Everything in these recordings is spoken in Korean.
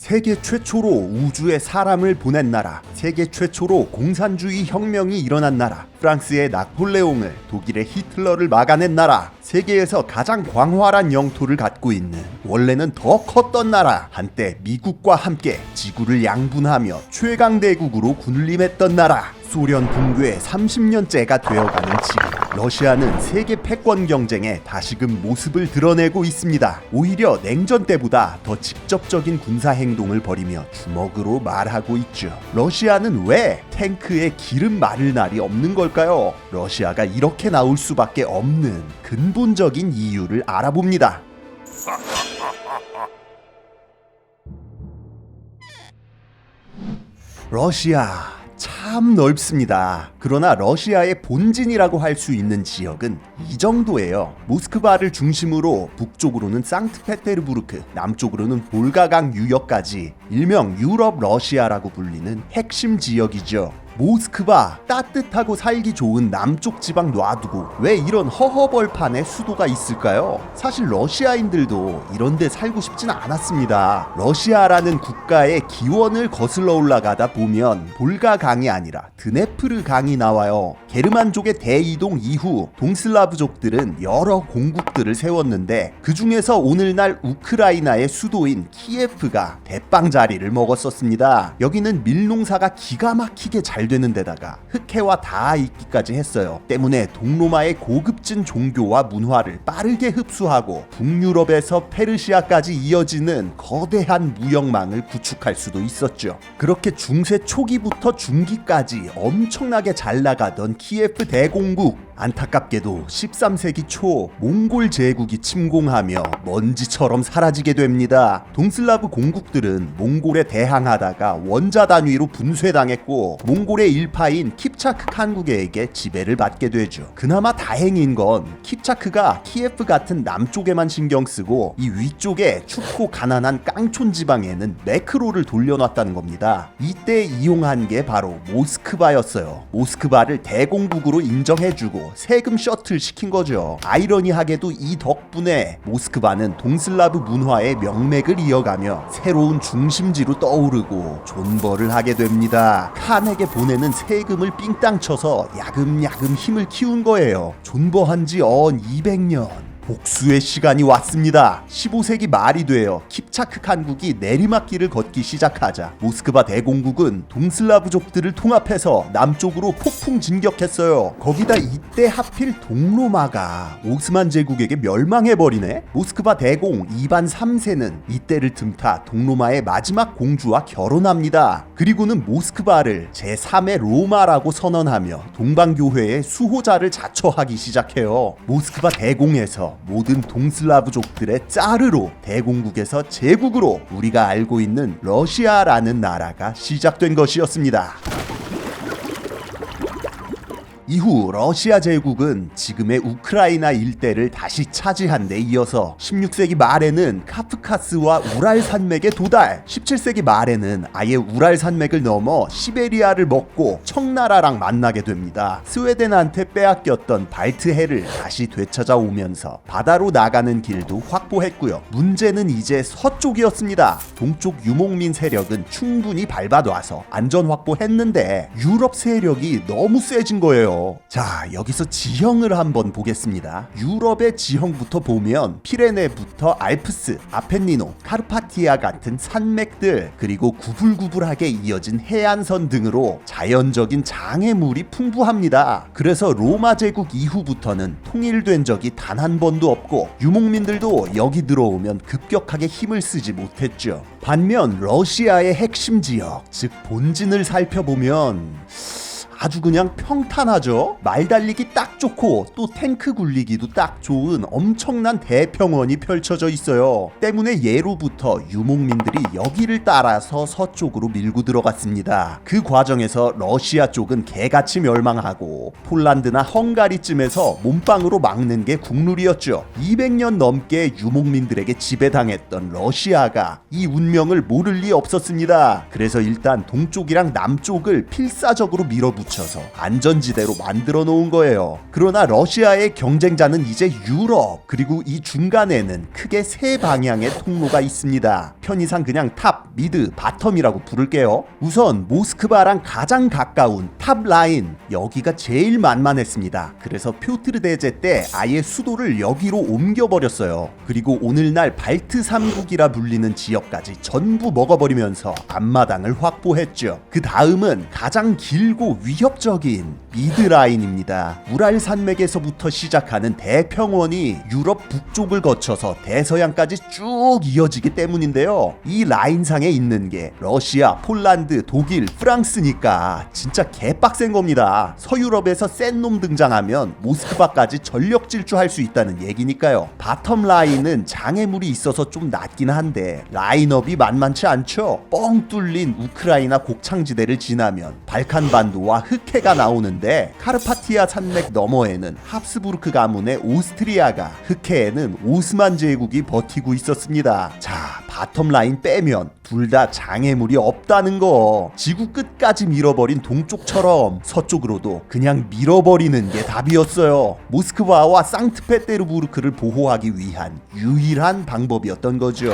세계 최초로 우주에 사람을 보낸 나라, 세계 최초로 공산주의 혁명이 일어난 나라, 프랑스의 나폴레옹을, 독일의 히틀러를 막아낸 나라, 세계에서 가장 광활한 영토를 갖고 있는, 원래는 더 컸던 나라, 한때 미국과 함께 지구를 양분하며 최강대국으로 군림했던 나라, 소련 붕괴 30년째가 되어가는 지금, 러시아는 세계 패권 경쟁에 다시금 모습을 드러내고 있습니다. 오히려 냉전 때보다 더 직접적인 군사 행동을 벌이며 주먹으로 말하고 있죠. 러시아는 왜 탱크에 기름 마를 날이 없는 걸까요? 러시아가 이렇게 나올 수밖에 없는 근본적인 이유를 알아봅니다. 러시아 참 넓습니다. 그러나 러시아의 본진이라고 할 수 있는 지역은 이 정도예요. 모스크바를 중심으로 북쪽으로는 상트페테르부르크, 남쪽으로는 볼가강 유역까지 일명 유럽 러시아라고 불리는 핵심 지역이죠. 모스크바, 따뜻하고 살기 좋은 남쪽 지방 놔두고 왜 이런 허허벌판에 수도가 있을까요? 사실 러시아인들도 이런 데 살고 싶진 않았습니다. 러시아라는 국가의 기원을 거슬러 올라가다 보면 볼가강이 아니라 드네프르 강이 나와요. 게르만족의 대이동 이후 동슬라브족들은 여러 공국들을 세웠는데 그 중에서 오늘날 우크라이나의 수도인 키예프가 대빵 자리를 먹었었습니다. 여기는 밀농사가 기가 막히게 잘 되는 데다가 흑해와 닿아 있기까지 했어요. 때문에 동로마의 고급진 종교와 문화를 빠르게 흡수하고 북유럽에서 페르시아까지 이어지는 거대한 무역망을 구축할 수도 있었죠. 그렇게 중세 초기부터 중기까지 엄청나게 잘 나가던 키예프 대공국, 안타깝게도 13세기 초 몽골 제국이 침공하며 먼지처럼 사라지게 됩니다. 동슬라브 공국들은 몽골에 대항하다가 원자 단위로 분쇄당했고 몽골의 일파인 킵차크 칸국에게 지배를 받게 되죠. 그나마 다행인 건 킵차크가 키예프 같은 남쪽에만 신경 쓰고 이 위쪽에 춥고 가난한 깡촌 지방에는 매크로를 돌려놨다는 겁니다. 이때 이용한 게 바로 모스크바였어요. 모스크바를 대공국으로 인정해주고 세금 셔틀 시킨 거죠. 아이러니하게도 이 덕분에 모스크바는 동슬라브 문화의 명맥을 이어가며 새로운 중심지로 떠오르고 존버를 하게 됩니다. 칸에게 보내는 세금을 삥땅 쳐서 야금야금 힘을 키운 거예요. 존버한 지 200년. 복수의 시간이 왔습니다. 15세기 말이 되어 킵차크 칸국이 내리막길을 걷기 시작하자 모스크바 대공국은 동슬라브족들을 통합해서 남쪽으로 폭풍 진격했어요. 거기다 이때 하필 동로마가 오스만 제국에게 멸망해버리네. 모스크바 대공 이반 3세는 이때를 틈타 동로마의 마지막 공주와 결혼합니다. 그리고는 모스크바를 제3의 로마라고 선언하며 동방교회의 수호자를 자처하기 시작해요. 모스크바 대공에서 모든 동슬라브족들의 짜르로 대공국에서 제국으로 우리가 알고 있는 러시아라는 나라가 시작된 것이었습니다. 이후 러시아 제국은 지금의 우크라이나 일대를 다시 차지한 데 이어서 16세기 말에는 카프카스와 우랄 산맥에 도달, 17세기 말에는 아예 우랄 산맥을 넘어 시베리아를 먹고 청나라랑 만나게 됩니다. 스웨덴한테 빼앗겼던 발트해를 다시 되찾아오면서 바다로 나가는 길도 확보했고요. 문제는 이제 서쪽이었습니다. 동쪽 유목민 세력은 충분히 밟아놔서 안전 확보했는데 유럽 세력이 너무 세진 거예요. 자, 여기서 지형을 한번 보겠습니다. 유럽의 지형부터 보면 피레네부터 알프스, 아펜니노, 카르파티아 같은 산맥들, 그리고 구불구불하게 이어진 해안선 등으로 자연적인 장애물이 풍부합니다. 그래서 로마 제국 이후부터는 통일된 적이 단 한 번도 없고 유목민들도 여기 들어오면 급격하게 힘을 쓰지 못했죠. 반면 러시아의 핵심 지역, 즉 본진을 살펴보면 아주 그냥 평탄하죠. 말 달리기 딱 좋고 또 탱크 굴리기도 딱 좋은 엄청난 대평원이 펼쳐져 있어요. 때문에 예로부터 유목민들이 여기를 따라서 서쪽으로 밀고 들어갔습니다. 그 과정에서 러시아 쪽은 개같이 멸망하고 폴란드나 헝가리쯤에서 몸빵으로 막는 게 국룰이었죠. 200년 넘게 유목민들에게 지배당했던 러시아가 이 운명을 모를 리 없었습니다. 그래서 일단 동쪽이랑 남쪽을 필사적으로 밀어붙여 거쳐서 안전지대로 만들어 놓은 거예요. 그러나 러시아의 경쟁자는 이제 유럽, 그리고 이 중간에는 크게 세 방향의 통로가 있습니다. 편의상 그냥 탑, 미드, 바텀이라고 부를게요. 우선 모스크바랑 가장 가까운 탑 라인, 여기가 제일 만만했습니다. 그래서 표트르 대제 때 아예 수도를 여기로 옮겨버렸어요. 그리고 오늘날 발트 3국이라 불리는 지역까지 전부 먹어버리면서 앞마당을 확보했죠. 그 다음은 가장 길고 위협적인 미드라인입니다. 우랄 산맥에서부터 시작하는 대평원이 유럽 북쪽을 거쳐서 대서양까지 쭉 이어지기 때문인데요. 이 라인상에 있는 게 러시아, 폴란드, 독일, 프랑스니까 진짜 개빡센 겁니다. 서유럽에서 센 놈 등장하면 모스크바까지 전력 질주할 수 있다는 얘기니까요. 바텀 라인은 장애물이 있어서 좀 낮긴 한데 라인업이 만만치 않죠. 뻥 뚫린 우크라이나 곡창지대를 지나면 발칸반도와 흑해가 나오는데 카르파티아 산맥 너머에는 합스부르크 가문의 오스트리아가, 흑해에는 오스만 제국이 버티고 있었습니다. 자, 바텀 라인 빼면 둘 다 장애물이 없다는 거. 지구 끝까지 밀어버린 동쪽처럼 서쪽으로도 그냥 밀어버리는 게 답이었어요. 모스크바와 상트페테르부르크를 보호하기 위한 유일한 방법이었던 거죠.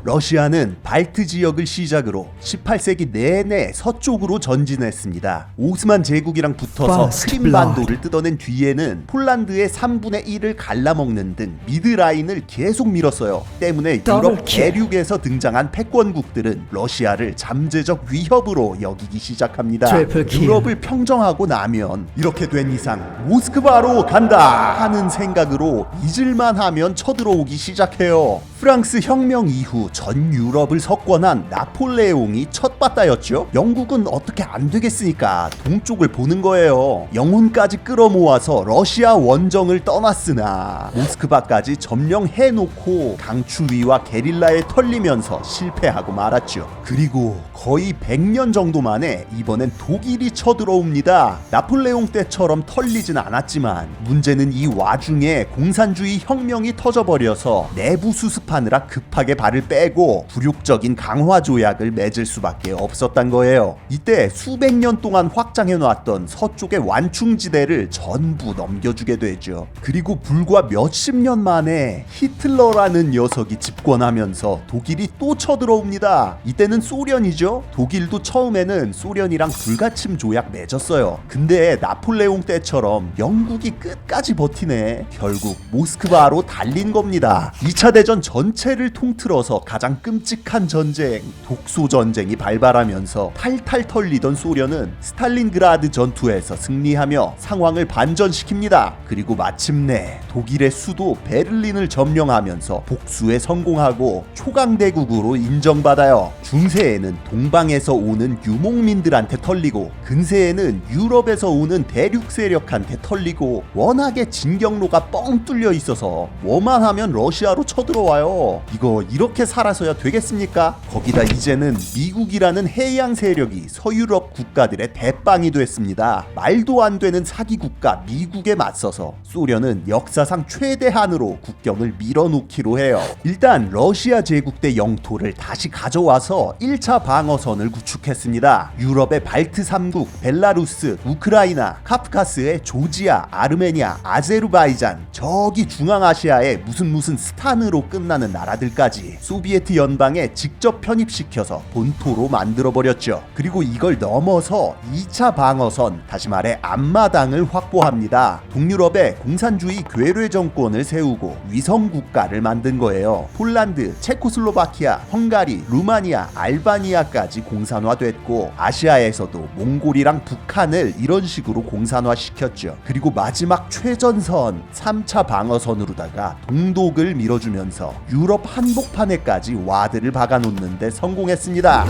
러시아는 발트 지역을 시작으로 18세기 내내 서쪽으로 전진했습니다. 오스만 제국이랑 붙어서 크림반도를 뜯어낸 뒤에는 폴란드의 3분의 1을 갈라먹는 등 미드라인을 계속 밀었어요. 때문에 유럽 대륙에서 등장한 패권국들은 러시아를 잠재적 위협으로 여기기 시작합니다. 유럽을 평정하고 나면 이렇게 된 이상 모스크바로 간다 하는 생각으로 잊을만 하면 쳐들어오기 시작해요. 프랑스 혁명 이후 전 유럽을 석권한 나폴레옹이 첫 바다였죠. 영국은 어떻게 안 되겠으니까 동쪽을 보는 거예요. 영혼까지 끌어모아서 러시아 원정을 떠났으나 모스크바까지 점령해놓고 강추위와 게릴라에 털리면서 실패하고 말았죠. 그리고 거의 100년 정도 만에 이번엔 독일이 쳐들어옵니다. 나폴레옹 때처럼 털리진 않았지만 문제는 이 와중에 공산주의 혁명이 터져버려서 내부 수습하느라 급하게 발을 빼고 굴욕적인 강화 조약을 맺을 수밖에 없었단 거예요. 이때 수백 년 동안 확장해놨던 서쪽의 완충지대를 전부 넘겨주게 되죠. 그리고 불과 몇십 년 만에 히틀러라는 녀석이 집권하면서 독일이 또 쳐들어옵니다. 이때는 소련이죠. 독일도 처음에는 소련이랑 불가침 조약 맺었어요. 근데 나폴레옹 때처럼 영국이 끝까지 버티네. 결국 모스크바로 달린 겁니다. 2차 대전 전체를 통틀어서 가장 끔찍한 전쟁, 독소 전쟁이 발발하면서 탈탈 털리던 소련은 스탈린그라드 전투에서 승리하며 상황을 반전시킵니다. 그리고 마침내 독일의 수도 베를린을 점령하면서 복수에 성공하고 초강대국으로 인정받아요. 중세에는 동방에서 오는 유목민들한테 털리고 근세에는 유럽에서 오는 대륙 세력한테 털리고 워낙에 진경로가 뻥 뚫려 있어서 뭐만 하면 러시아로 쳐들어와요. 이거 이렇게 살아서야 되겠습니까? 거기다 이제는 미국이라는 해양 세력이 서유럽 국가들의 대빵이 됐습니다. 말도 안 되는 사기 국가 미국에 맞서서 소련은 역사상 최대한으로 국경을 밀어놓기로 해요. 일단 러시아 제국대 영토를 다시 가져와서 1차 방어선을 구축했습니다. 유럽의 발트 3국, 벨라루스, 우크라이나, 카프카스의 조지아, 아르메니아, 아제르바이잔, 저기 중앙아시아의 무슨 스탄으로 끝나는 나라들까지 소비에트 연방에 직접 편입시켜서 본토로 만들어버렸죠. 그리고 이걸 넘어서 2차 방어선, 다시 말해 앞마당을 확보합니다. 동유럽에 공산주의 괴뢰 정권을 세우고 위성국가를 만든 거예요. 폴란드, 체코슬로바키아, 헝가리, 루마니아, 알바니아까지 공산화됐고 아시아에서도 몽골이랑 북한을 이런 식으로 공산화시켰죠. 그리고 마지막 최전선 3차 방어선으로다가 동독을 밀어주면서 유럽 한복판에까지 와드를 박아놓는데 성공했습니다.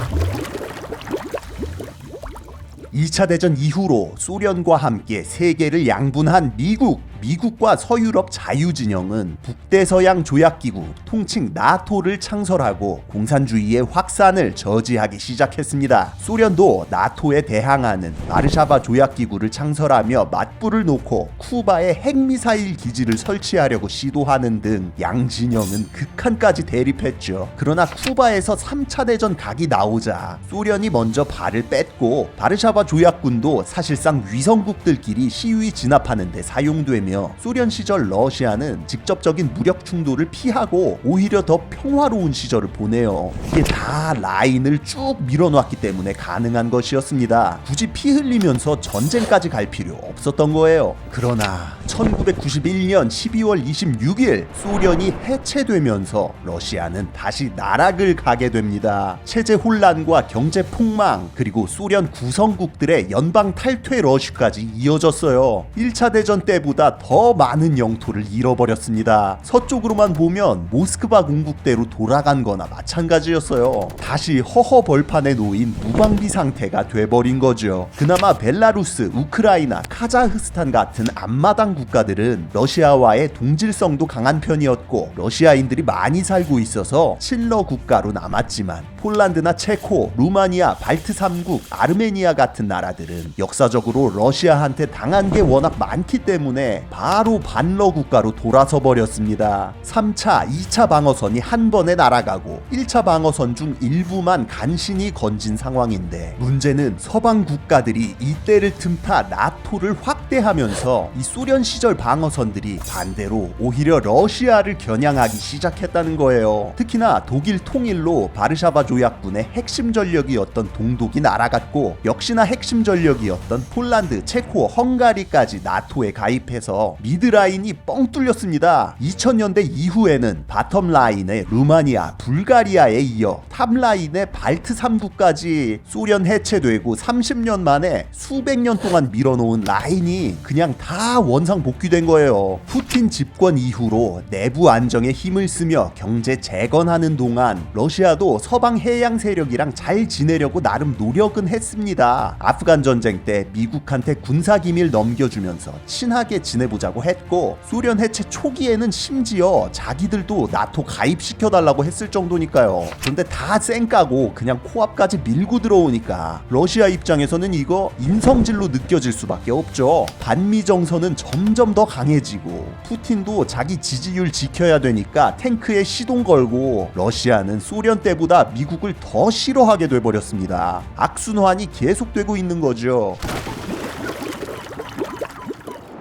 2차 대전 이후로 소련과 함께 세계를 양분한 미국, 미국과 서유럽 자유진영은 북대서양 조약기구 통칭 나토를 창설하고 공산주의의 확산을 저지하기 시작했습니다. 소련도 나토에 대항하는 바르샤바 조약기구를 창설하며 맞불을 놓고 쿠바에 핵미사일 기지를 설치하려고 시도하는 등 양진영은 극한까지 대립했죠. 그러나 쿠바에서 3차 대전 각이 나오자 소련이 먼저 발을 뺐고 바르샤바 조약군도 사실상 위성국들끼리 시위 진압하는 데 사용되며 소련 시절 러시아는 직접적인 무력 충돌을 피하고 오히려 더 평화로운 시절을 보내요. 이게 다 라인을 쭉 밀어놨기 때문에 가능한 것이었습니다. 굳이 피 흘리면서 전쟁까지 갈 필요 없었던 거예요. 그러나 1991년 12월 26일 소련이 해체되면서 러시아는 다시 나락을 가게 됩니다. 체제 혼란과 경제 폭망 그리고 소련 구성국들의 연방 탈퇴 러쉬까지 이어졌어요. 1차 대전 때보다 더 많은 영토를 잃어버렸습니다. 서쪽으로만 보면 모스크바 공국대로 돌아간 거나 마찬가지였어요. 다시 허허벌판에 놓인 무방비 상태가 돼버린 거죠. 그나마 벨라루스, 우크라이나, 카자흐스탄 같은 앞마당 국가들은 러시아와의 동질성도 강한 편이었고 러시아인들이 많이 살고 있어서 친러 국가로 남았지만 폴란드나 체코, 루마니아, 발트 3국, 아르메니아 같은 나라들은 역사적으로 러시아한테 당한 게 워낙 많기 때문에 바로 반러 국가로 돌아서 버렸습니다. 3차, 2차 방어선이 한 번에 날아가고 1차 방어선 중 일부만 간신히 건진 상황인데 문제는 서방 국가들이 이때를 틈타 나토를 확대하면서 이 소련 시절 방어선들이 반대로 오히려 러시아를 겨냥하기 시작했다는 거예요. 특히나 독일 통일로 바르샤바 조약군의 핵심 전력이었던 동독이 날아갔고 역시나 핵심 전력이었던 폴란드, 체코, 헝가리까지 나토에 가입해서 미드라인이 뻥 뚫렸습니다. 2000년대 이후에는 바텀라인의 루마니아, 불가리아에 이어 탑라인의 발트 3국까지 소련 해체되고 30년 만에 수백 년 동안 밀어놓은 라인이 그냥 다 원상 복귀된 거예요. 푸틴 집권 이후로 내부 안정에 힘을 쓰며 경제 재건하는 동안 러시아도 서방 해양 세력이랑 잘 지내려고 나름 노력은 했습니다. 아프간 전쟁 때 미국한테 군사기밀 넘겨주면서 친하게 지내보자고 했고 소련 해체 초기에는 심지어 자기들도 나토 가입시켜달라고 했을 정도니까요. 그런데 다 쌩까고 그냥 코앞까지 밀고 들어오니까 러시아 입장에서는 이거 인성질로 느껴질 수밖에 없죠. 반미 정서는 점점 더 강해지고 푸틴도 자기 지지율 지켜야 되니까 탱크에 시동 걸고 러시아는 소련 때보다 미국을 더 싫어하게 돼버렸습니다. 악순환이 계속되고 있는 거죠.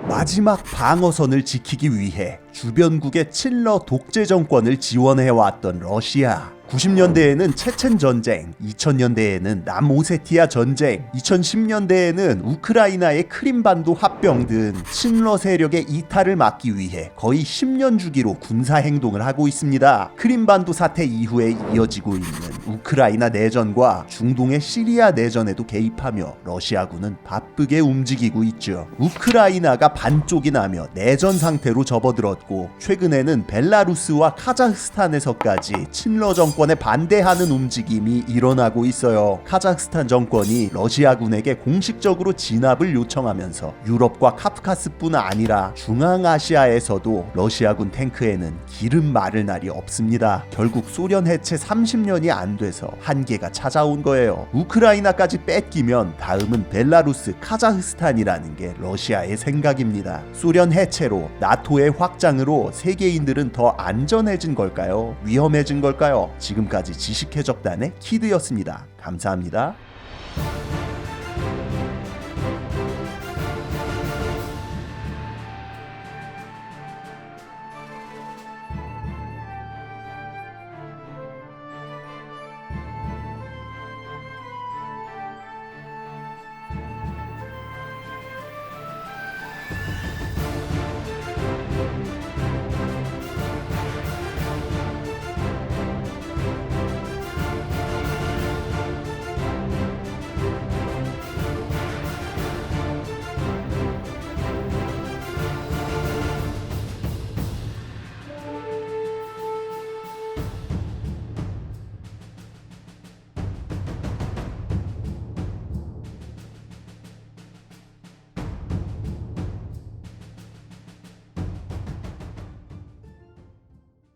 마지막 방어선을 지키기 위해 주변국의 친러 독재 정권을 지원해왔던 러시아. 90년대에는 체첸 전쟁, 2000년대에는 남오세티아 전쟁, 2010년대에는 우크라이나의 크림반도 합병 등 친러 세력의 이탈을 막기 위해 거의 10년 주기로 군사 행동을 하고 있습니다. 크림반도 사태 이후에 이어지고 있는 우크라이나 내전과 중동의 시리아 내전에도 개입하며 러시아군은 바쁘게 움직이고 있죠. 우크라이나가 반쪽이 나며 내전 상태로 접어들었고 최근에는 벨라루스와 카자흐스탄에서까지 친러 정권에 반대하는 움직임이 일어나고 있어요. 카자흐스탄 정권이 러시아군에게 공식적으로 진압을 요청하면서 유럽과 카프카스뿐 아니라 중앙아시아에서도 러시아군 탱크에는 기름 마를 날이 없습니다. 결국 소련 해체 30년이 안 돼서 한계가 찾아온 거예요. 우크라이나까지 뺏기면 다음은 벨라루스, 카자흐스탄이라는 게 러시아의 생각입니다. 소련 해체로 나토의 확장으로 세계인들은 더 안전해진 걸까요? 위험해진 걸까요? 지금까지 지식해적단의 키드였습니다. 감사합니다.